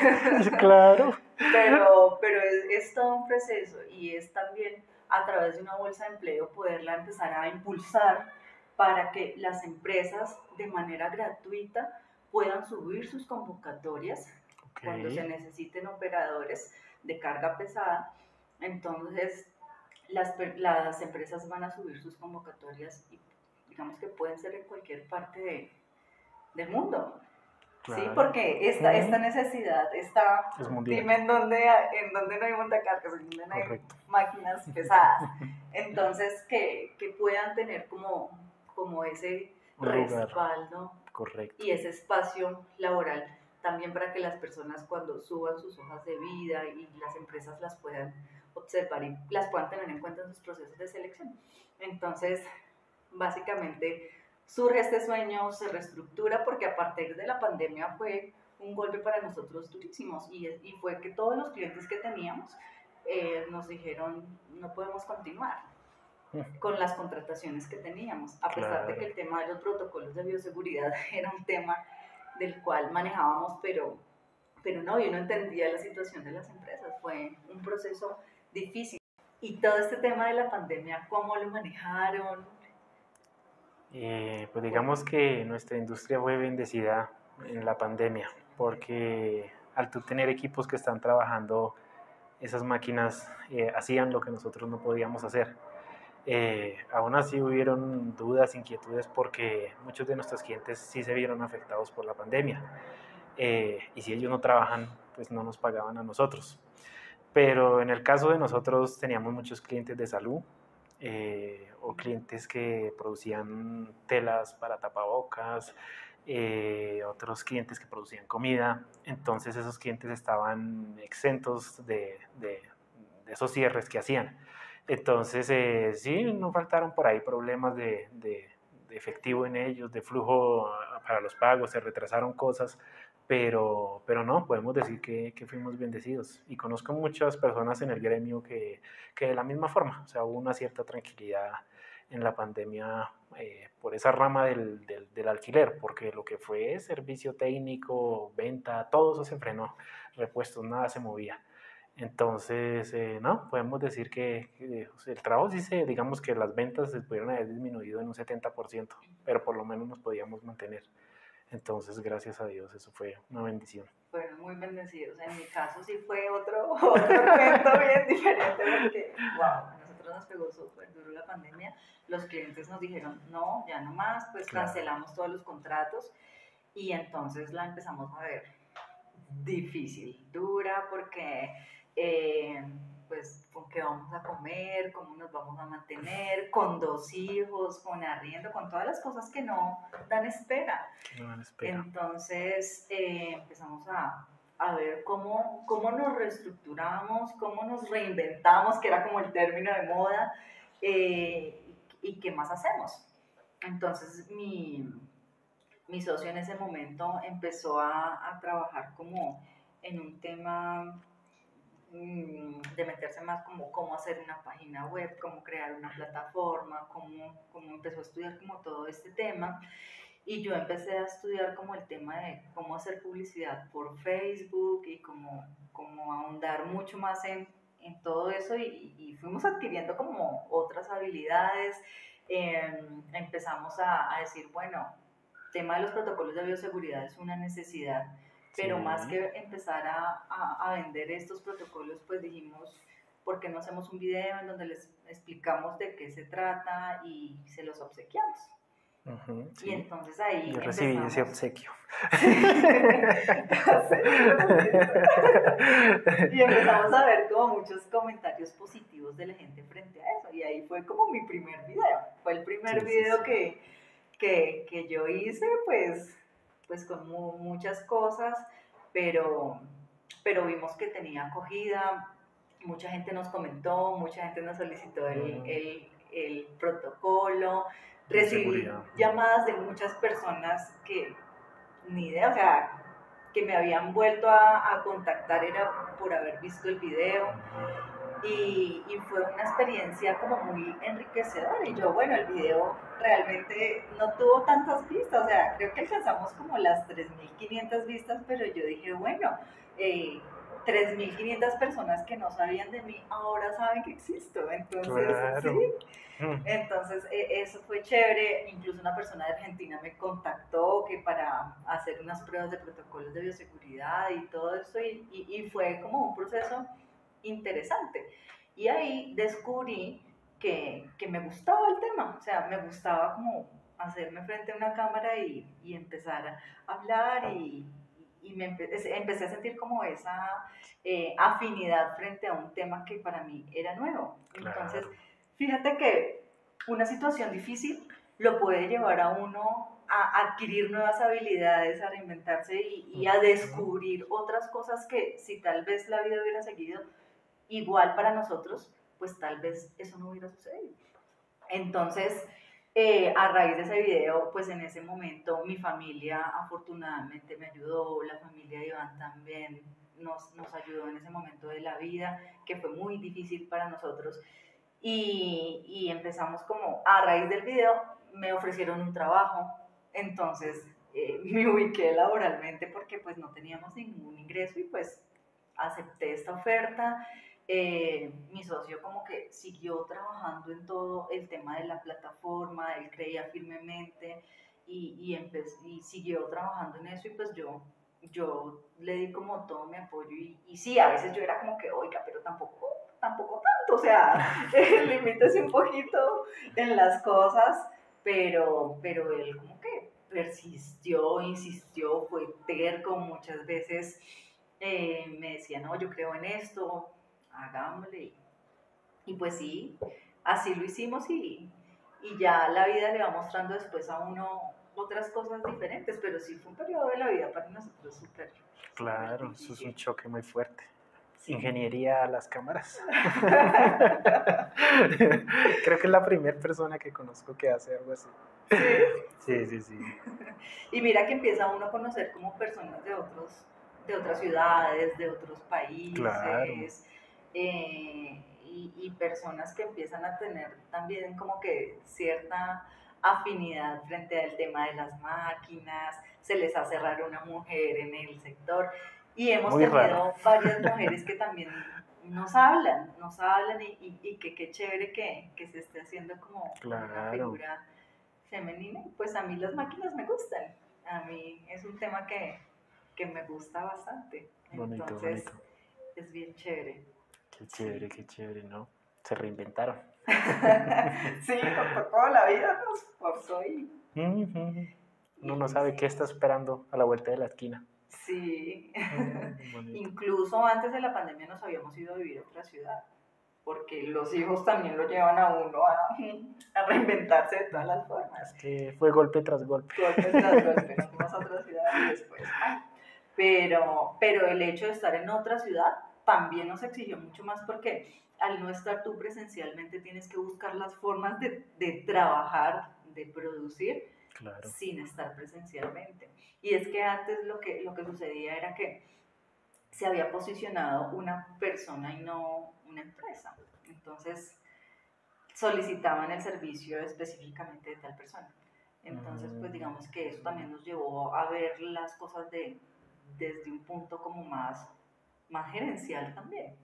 Claro.
Pero es todo un proceso, y es también a través de una bolsa de empleo poderla empezar a impulsar para que las empresas de manera gratuita puedan subir sus convocatorias cuando se necesiten operadores de carga pesada. Entonces las empresas van a subir sus convocatorias, y digamos que pueden ser en cualquier parte del mundo. Claro. Sí, porque esta necesidad está, dime en dónde no hay montacargas, en dónde no hay máquinas pesadas. Entonces, que puedan tener como ese respaldo. Correcto. Y ese espacio laboral también, para que las personas cuando suban sus hojas de vida y las empresas las puedan observar y las puedan tener en cuenta en sus procesos de selección. Entonces, básicamente surge este sueño, se reestructura, porque a partir de la pandemia fue un golpe para nosotros durísimos, y fue que todos los clientes que teníamos nos dijeron, no podemos continuar con las contrataciones que teníamos, a pesar de que el tema de los protocolos de bioseguridad era un tema del cual manejábamos, pero no, yo no entendía la situación de las empresas. Fue un proceso difícil. Y todo este tema de la pandemia, ¿cómo lo manejaron?
Pues digamos que nuestra industria fue bendecida en la pandemia, porque al tú tener equipos que están trabajando, esas máquinas hacían lo que nosotros no podíamos hacer. Aún así hubieron dudas, inquietudes, porque muchos de nuestros clientes sí se vieron afectados por la pandemia, y si ellos no trabajan, pues no nos pagaban a nosotros. Pero en el caso de nosotros teníamos muchos clientes de salud, o clientes que producían telas para tapabocas, otros clientes que producían comida. Entonces esos clientes estaban exentos de esos cierres que hacían. Entonces, sí, no faltaron por ahí problemas de efectivo en ellos, de flujo para los pagos, se retrasaron cosas, pero no, podemos decir que fuimos bendecidos. Y conozco muchas personas en el gremio que de la misma forma, o sea, hubo una cierta tranquilidad en la pandemia por esa rama del alquiler, porque lo que fue servicio técnico, venta, todo eso se frenó, repuestos, nada se movía. Entonces, no, podemos decir que o sea, el trabajo sí se, digamos que las ventas se pudieron haber disminuido en un 70%, pero por lo menos nos podíamos mantener. Entonces, gracias a Dios, eso fue una bendición.
Fueron muy bendecidos. En mi caso sí fue otro cuento bien diferente porque, wow, a nosotros nos pegó súper duro la pandemia. Los clientes nos dijeron, no, ya no más, pues
Claro.
cancelamos todos los contratos y entonces la empezamos a ver difícil, dura, porque pues con qué vamos a comer, cómo nos vamos a mantener, con 2 hijos, con arriendo, con todas las cosas que no dan espera.
No dan espera.
Entonces empezamos a ver cómo nos reestructuramos, cómo nos reinventamos, que era como el término de moda, y qué más hacemos. Entonces mi socio en ese momento empezó a trabajar como en un tema de meterse más como cómo hacer una página web, cómo crear una plataforma, cómo empezó a estudiar como todo este tema. Y yo empecé a estudiar como el tema de cómo hacer publicidad por Facebook y cómo ahondar mucho más en todo eso y fuimos adquiriendo como otras habilidades. Empezamos a decir, bueno, tema de los protocolos de bioseguridad es una necesidad, pero
Sí.
más que empezar a vender estos protocolos, pues dijimos, ¿por qué no hacemos un video en donde les explicamos de qué se trata y se los obsequiamos?
Sí.
Y entonces ahí
yo recibí
empezamos.
ese obsequio.
Y empezamos a ver como muchos comentarios positivos de la gente frente a eso. Y ahí fue como mi primer video. Fue el primer
Sí,
video
sí.
que yo hice, pues con muchas cosas, pero vimos que tenía acogida. Mucha gente nos comentó, mucha gente nos solicitó el protocolo. Recibí llamadas de muchas personas que ni idea, o sea, que me habían vuelto a contactar era por haber visto el video y fue una experiencia como muy enriquecedora y yo, bueno, el video realmente no tuvo tantas vistas, o sea, creo que alcanzamos como las 3.500 vistas, pero yo dije, bueno, 3.500 personas que no sabían de mí ahora saben que existo, entonces
claro.
sí. Entonces eso fue chévere, incluso una persona de Argentina me contactó que para hacer unas pruebas de protocolos de bioseguridad y todo eso y fue como un proceso interesante. Y ahí descubrí que me gustaba el tema, o sea, me gustaba como hacerme frente a una cámara y empezar a hablar y empecé a sentir como esa afinidad frente a un tema que para mí era nuevo.
Claro.
Entonces, fíjate que una situación difícil lo puede llevar a uno a adquirir nuevas habilidades, a reinventarse y a descubrir otras cosas que si tal vez la vida hubiera seguido igual para nosotros, pues tal vez eso no hubiera sucedido. Entonces, a raíz de ese video, pues en ese momento mi familia afortunadamente me ayudó, la familia de Iván también nos ayudó en ese momento de la vida, que fue muy difícil para nosotros. Y empezamos como, a raíz del video, me ofrecieron un trabajo, entonces me ubiqué laboralmente porque pues no teníamos ningún ingreso y pues acepté esta oferta. Mi socio como que siguió trabajando en todo el tema de la plataforma, él creía firmemente y siguió trabajando en eso y pues yo le di como todo mi apoyo y sí, a veces yo era como que, oiga, pero tampoco tanto, o sea, limítese un poquito en las cosas, pero él como que persistió, insistió, fue terco muchas veces, me decía, no, yo creo en esto, hagámosle, y pues sí, así lo hicimos y ya la vida le va mostrando después a uno otras cosas diferentes, pero sí fue un periodo de la vida para nosotros súper
Claro,
difícil.
eso es un choque muy fuerte. ingeniería a las cámaras. Creo que es la primera persona que conozco que hace algo así. Sí.
Y mira que empieza uno a conocer como personas de otras ciudades, de otros países,
claro.
y personas que empiezan a tener también como que cierta afinidad frente al tema de las máquinas, se les hace raro una mujer en el sector, y hemos
Muy
tenido
raro.
varias mujeres que también nos hablan y que qué chévere que se esté haciendo como una figura femenina. Pues a mí las máquinas me gustan, a mí es un tema que me gusta bastante,
Bonito,
entonces
bonito.
es bien chévere.
Qué chévere, ¿no? Se reinventaron.
Sí, nos tocó, la vida nos forzó y...
Uno no sabe qué está esperando a la vuelta de la esquina.
Sí, incluso antes de la pandemia nos habíamos ido a vivir a otra ciudad, porque los hijos también lo llevan a uno a reinventarse de todas las formas.
Es que fue golpe tras golpe.
Golpe tras golpe, nos fuimos a otra ciudad y después... Pero el hecho de estar en otra ciudad también nos exigió mucho más, porque al no estar tú presencialmente tienes que buscar las formas de trabajar, de producir,
claro,
sin estar presencialmente. Y es que antes lo que sucedía era que se había posicionado una persona y no una empresa. Entonces solicitaban el servicio específicamente de tal persona. Entonces, pues digamos que eso también nos llevó a ver las cosas desde un punto como más gerencial también.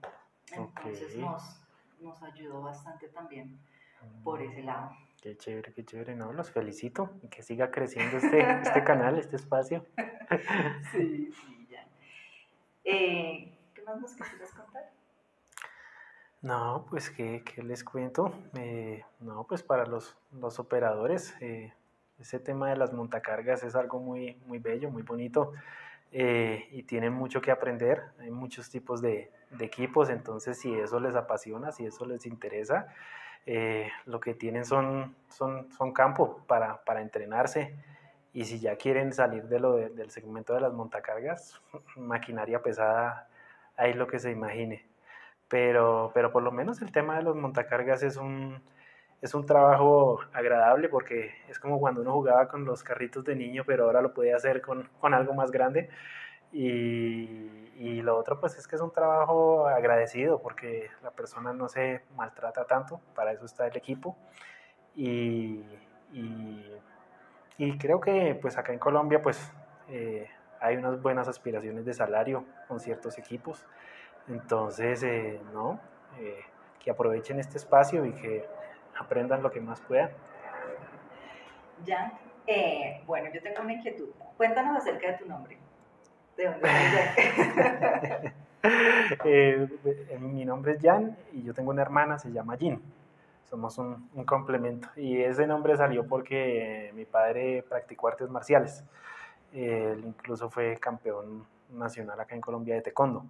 Entonces nos ayudó bastante también por ese lado.
Qué chévere, ¿no? Los felicito y que siga creciendo este canal, este espacio.
Sí, ya. ¿Qué más nos quisieras contar?
No, pues, ¿qué les cuento? No, pues para los operadores, ese tema de las montacargas es algo muy, muy bello, muy bonito, y tienen mucho que aprender. Hay muchos tipos de equipos, entonces si eso les apasiona, si eso les interesa, lo que tienen son campo para entrenarse. Y si ya quieren salir del segmento de las montacargas, maquinaria pesada, ahí lo que se imagine. Pero por lo menos el tema de los montacargas es un trabajo agradable, porque es como cuando uno jugaba con los carritos de niño, pero ahora lo puede hacer con algo más grande. Y lo otro pues es que es un trabajo agradecido, porque la persona no se maltrata tanto, para eso está el equipo. Y creo que pues acá en Colombia pues hay unas buenas aspiraciones de salario con ciertos equipos. Entonces, que aprovechen este espacio y que aprendan lo que más puedan.
Jan, bueno, yo tengo una inquietud. Cuéntanos acerca de tu nombre. ¿De dónde sale
Jan? Mi nombre es Jan y yo tengo una hermana, se llama Jean. Somos un complemento. Y ese nombre salió porque mi padre practicó artes marciales. Él incluso fue campeón nacional acá en Colombia de taekwondo.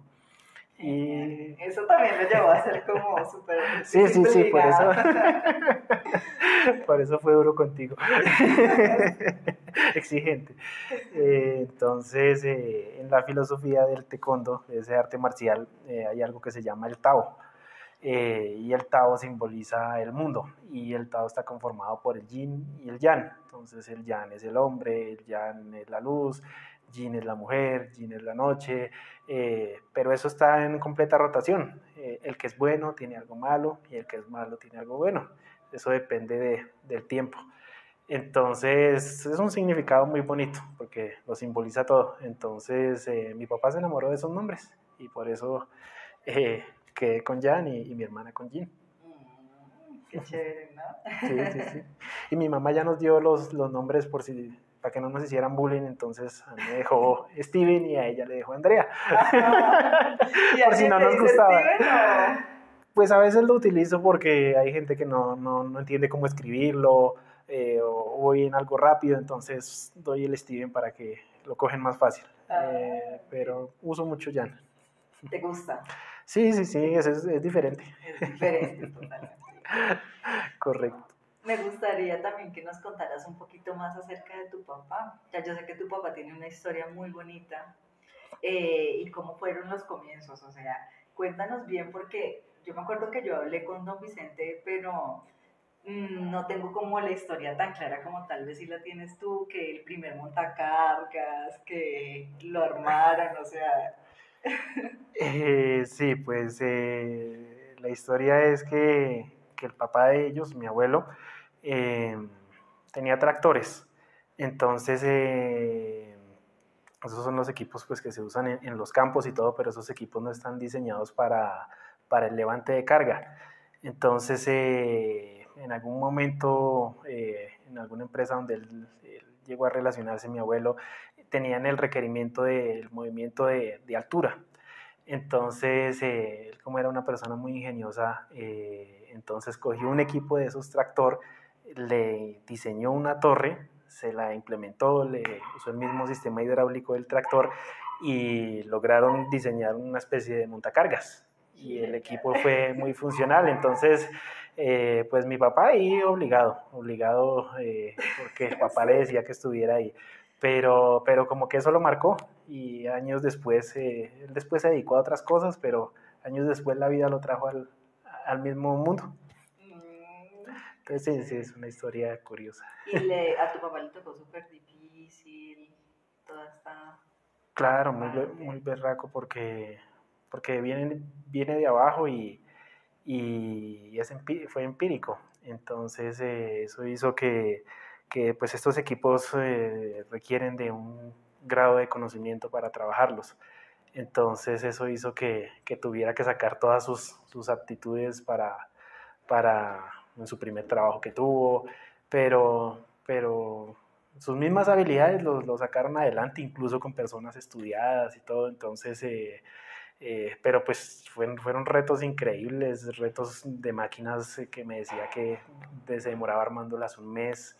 Y eso también lo llevó a ser como súper...
Sí, por eso. Por eso fue duro contigo. Exigente. Entonces, en la filosofía del taekwondo, ese arte marcial, hay algo que se llama el Tao. Y el Tao simboliza el mundo, y el Tao está conformado por el Yin y el Yang. Entonces el Yang es el hombre, el Yang es la luz, Yin es la mujer, Yin es la noche, pero eso está en completa rotación. El que es bueno tiene algo malo y el que es malo tiene algo bueno. Eso depende del tiempo. Entonces es un significado muy bonito porque lo simboliza todo. Entonces mi papá se enamoró de esos nombres y por eso quedé con Jan y mi hermana con Jean.
Qué chévere, ¿no?
Sí. Y mi mamá ya nos dio los nombres para que no nos hicieran bullying, entonces a mí me dejó Steven y a ella le dejó Andrea.
Por si no nos gustaba. Steven, o...
Pues a veces lo utilizo porque hay gente que no entiende cómo escribirlo, o voy en algo rápido, entonces doy el Steven para que lo cogen más fácil. Pero uso mucho Jan.
¿Te gusta?
Sí, es diferente.
Es diferente, totalmente.
Correcto.
Me gustaría también que nos contaras un poquito más acerca de tu papá. Ya yo sé que tu papá tiene una historia muy bonita, y cómo fueron los comienzos, o sea, Cuéntanos bien porque yo me acuerdo que yo hablé con don Vicente, pero no tengo como la historia tan clara como tal vez si la tienes tú, que el primer montacargas, que lo armaran, o sea...
Sí, pues la historia es que el papá de ellos, mi abuelo, eh, tenía tractores. Entonces, esos son los equipos pues, que se usan en los campos y todo, pero esos equipos no están diseñados para el levante de carga. Entonces, en algún momento, en alguna empresa donde él llegó a relacionarse, mi abuelo, tenían el requerimiento del movimiento de altura. Entonces, él como era una persona muy ingeniosa, entonces cogió un equipo de esos tractor, le diseñó una torre, se la implementó, le usó el mismo sistema hidráulico del tractor y lograron diseñar una especie de montacargas. Y el equipo fue muy funcional, entonces pues mi papá ahí obligado, porque el papá le decía que estuviera ahí. Pero como que eso lo marcó y años después, él después se dedicó a otras cosas, pero años después la vida lo trajo al mismo mundo. Entonces sí, sí, es una historia curiosa.
Y a tu papá le tocó súper difícil, toda esta...
Claro, muy berraco porque viene de abajo y fue empírico. Entonces eso hizo que pues estos equipos requieren de un grado de conocimiento para trabajarlos. Entonces eso hizo que tuviera que sacar todas sus aptitudes para en su primer trabajo que tuvo, pero sus mismas habilidades lo sacaron adelante, incluso con personas estudiadas y todo. Entonces pero pues fueron retos increíbles, retos de máquinas que me decía que se demoraba armándolas un mes.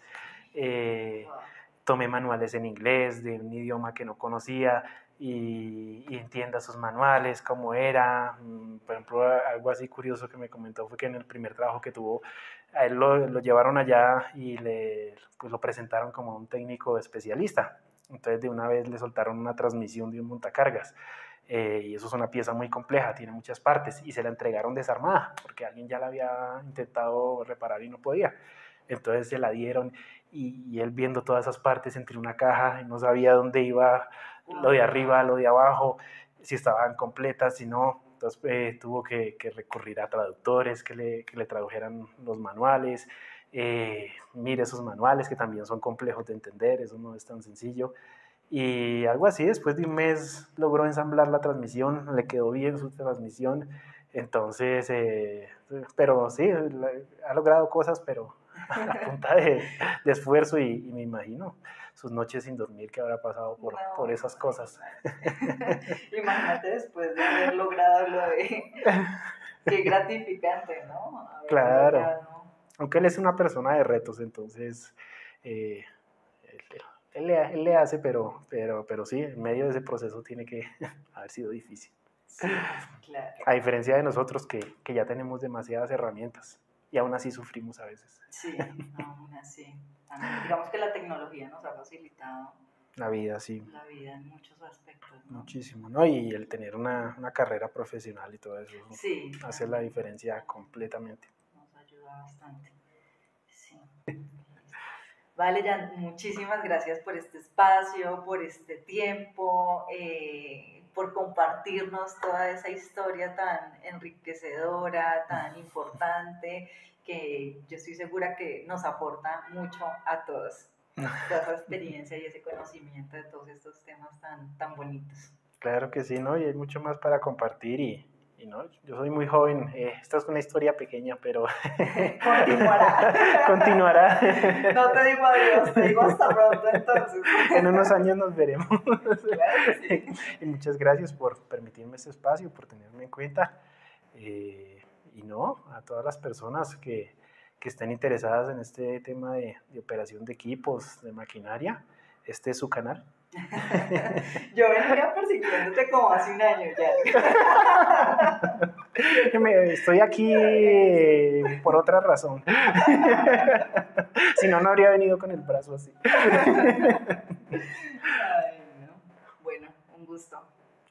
Tomé manuales en inglés de un idioma que no conocía y entienda sus manuales, cómo era. Por ejemplo, algo así curioso que me comentó fue que en el primer trabajo que tuvo, a él lo llevaron allá y pues lo presentaron como un técnico especialista. Entonces de una vez le soltaron una transmisión de un montacargas. Y eso es una pieza muy compleja, tiene muchas partes, y se la entregaron desarmada, porque alguien ya la había intentado reparar y no podía. Entonces se la dieron y él viendo todas esas partes entre una caja, no sabía dónde iba lo de arriba, lo de abajo, si estaban completas, si no. Entonces tuvo que recurrir a traductores que le tradujeran los manuales. Mire esos manuales que también son complejos de entender, eso no es tan sencillo. Y algo así, después de un mes logró ensamblar la transmisión, le quedó bien su transmisión. Entonces, pero sí, ha logrado cosas, pero a punta de esfuerzo y me imagino sus noches sin dormir que habrá pasado por esas cosas.
Imagínate después de haber logrado lo de... Qué gratificante, ¿no?
Claro. Logrado. Aunque él es una persona de retos, entonces él le hace, pero sí, en medio de ese proceso tiene que haber sido difícil.
Sí, claro.
A diferencia de nosotros que ya tenemos demasiadas herramientas y aún así sufrimos a veces.
Sí, aún así. Digamos que la tecnología nos ha facilitado
la vida, sí.
La vida en muchos aspectos, ¿no?
Muchísimo, ¿no? Y el tener una carrera profesional y todo eso
sí,
hace la diferencia completamente.
Nos ayuda bastante. Sí. Vale, Jan, muchísimas gracias por este espacio, por este tiempo, por compartirnos toda esa historia tan enriquecedora, tan importante, que yo estoy segura que nos aporta mucho a todos. Toda esa experiencia y ese conocimiento de todos estos temas tan bonitos.
Claro que sí, ¿no? Y hay mucho más para compartir y no, yo soy muy joven, esta es una historia pequeña, pero
continuará.
Continuará.
No te digo adiós, te digo hasta pronto entonces.
En unos años nos veremos.
Claro que sí.
Y muchas gracias por permitirme este espacio, por tenerme en cuenta. Y no, a todas las personas que estén interesadas en este tema de operación de equipos, de maquinaria, este es su canal.
Yo venía persiguiéndote como hace un año ya.
Estoy aquí por otra razón. Si no, no habría venido con el brazo así.
Ay, no. Bueno, un gusto.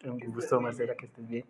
Un gusto, Marcela, que estés bien.